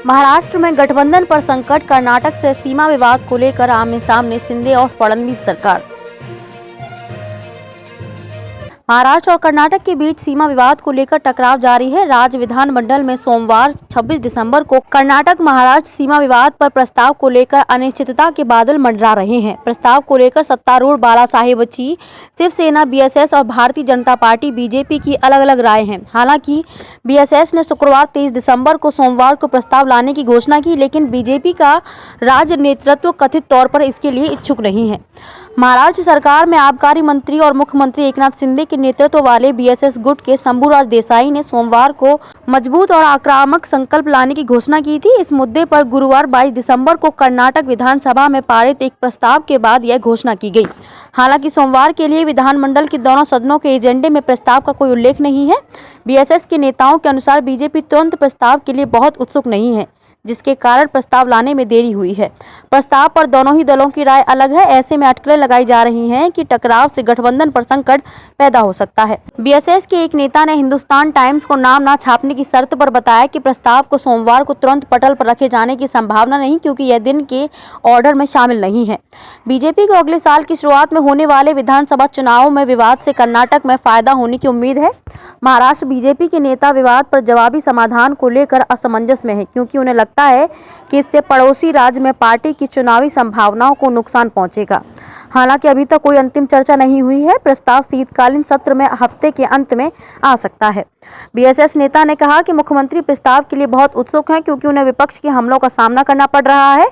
महाराष्ट्र में गठबंधन पर संकट, कर्नाटक से सीमा विवाद को लेकर आमने सामने शिंदे और फडणवीस सरकार। महाराष्ट्र और कर्नाटक के बीच सीमा विवाद को लेकर टकराव जारी है। राज्य विधानमंडल में सोमवार 26 दिसंबर को कर्नाटक महाराष्ट्र सीमा विवाद पर प्रस्ताव को लेकर अनिश्चितता के बादल मंडरा रहे हैं। प्रस्ताव को लेकर सत्तारूढ़ बालासाहेबची, शिवसेना, बीएसएस और भारतीय जनता पार्टी बीजेपी की अलग अलग राय हैं। हालांकि बीएसएस ने शुक्रवार 23 दिसंबर को सोमवार को प्रस्ताव लाने की घोषणा की, लेकिन बीजेपी का राज्य नेतृत्व कथित तौर पर इसके लिए इच्छुक नहीं है। महाराष्ट्र सरकार में आबकारी मंत्री और मुख्यमंत्री एकनाथ शिंदे के नेतृत्व वाले बीएसएस गुट के शंभूराज देसाई ने सोमवार को मजबूत और आक्रामक संकल्प लाने की घोषणा की थी। इस मुद्दे पर गुरुवार 22 दिसंबर को कर्नाटक विधानसभा में पारित एक प्रस्ताव के बाद यह घोषणा की गई। हालांकि सोमवार के लिए विधानमंडल के दोनों सदनों के एजेंडे में प्रस्ताव का कोई उल्लेख नहीं है। बीएसएस के नेताओं के अनुसार बीजेपी तुरंत प्रस्ताव के लिए बहुत उत्सुक नहीं है, जिसके कारण प्रस्ताव लाने में देरी हुई है। प्रस्ताव पर दोनों ही दलों की राय अलग है। ऐसे में अटकलें लगाई जा रही हैं कि टकराव से गठबंधन पर संकट पैदा हो सकता है। बीएसएस के एक नेता ने हिंदुस्तान टाइम्स को नाम न छापने की शर्त पर बताया कि प्रस्ताव को सोमवार को तुरंत पटल पर रखे जाने की संभावना नहीं, क्योंकि यह दिन के ऑर्डर में शामिल नहीं है। बीजेपी को अगले साल की शुरुआत में होने वाले विधानसभा चुनावों में विवाद से कर्नाटक में फायदा होने की उम्मीद है। महाराष्ट्र बीजेपी के नेता विवाद पर जवाबी समाधान को लेकर असमंजस में है, क्योंकि उन्हें लगता है कि इससे पड़ोसी राज्य में पार्टी की चुनावी संभावनाओं को नुकसान पहुंचेगा। हालांकि अभी तक कोई अंतिम चर्चा नहीं हुई है। प्रस्ताव शीतकालीन सत्र में हफ्ते के अंत में आ सकता है। बीएसएस नेता ने कहा कि मुख्यमंत्री प्रस्ताव के लिए बहुत उत्सुक हैं, क्योंकि उन्हें विपक्ष के हमलों का सामना करना पड़ रहा है।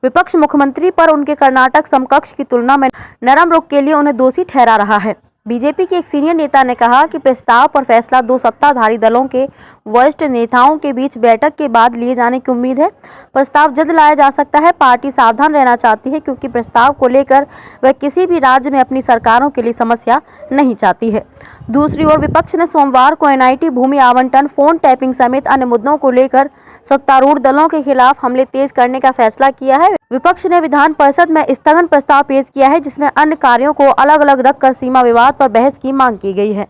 विपक्ष मुख्यमंत्री पर उनके कर्नाटक समकक्ष की तुलना में नरम रुख के लिए उन्हें दोषी ठहरा रहा है। बीजेपी के एक सीनियर नेता ने कहा कि प्रस्ताव पर फैसला दो सत्ताधारी दलों के वरिष्ठ नेताओं के बीच बैठक के बाद लिए जाने की उम्मीद है। प्रस्ताव जल्द लाया जा सकता है। पार्टी सावधान रहना चाहती है, क्योंकि प्रस्ताव को लेकर वह किसी भी राज्य में अपनी सरकारों के लिए समस्या नहीं चाहती है। दूसरी ओर विपक्ष ने सोमवार को एनआईटी भूमि आवंटन, फोन टैपिंग समेत अन्य मुद्दों को लेकर सत्तारूढ़ दलों के खिलाफ हमले तेज करने का फैसला किया है। विपक्ष ने विधान परिषद में स्थगन प्रस्ताव पेश किया है, जिसमें अन्य कार्यों को अलग अलग रखकर सीमा विवाद पर बहस की मांग की गई है।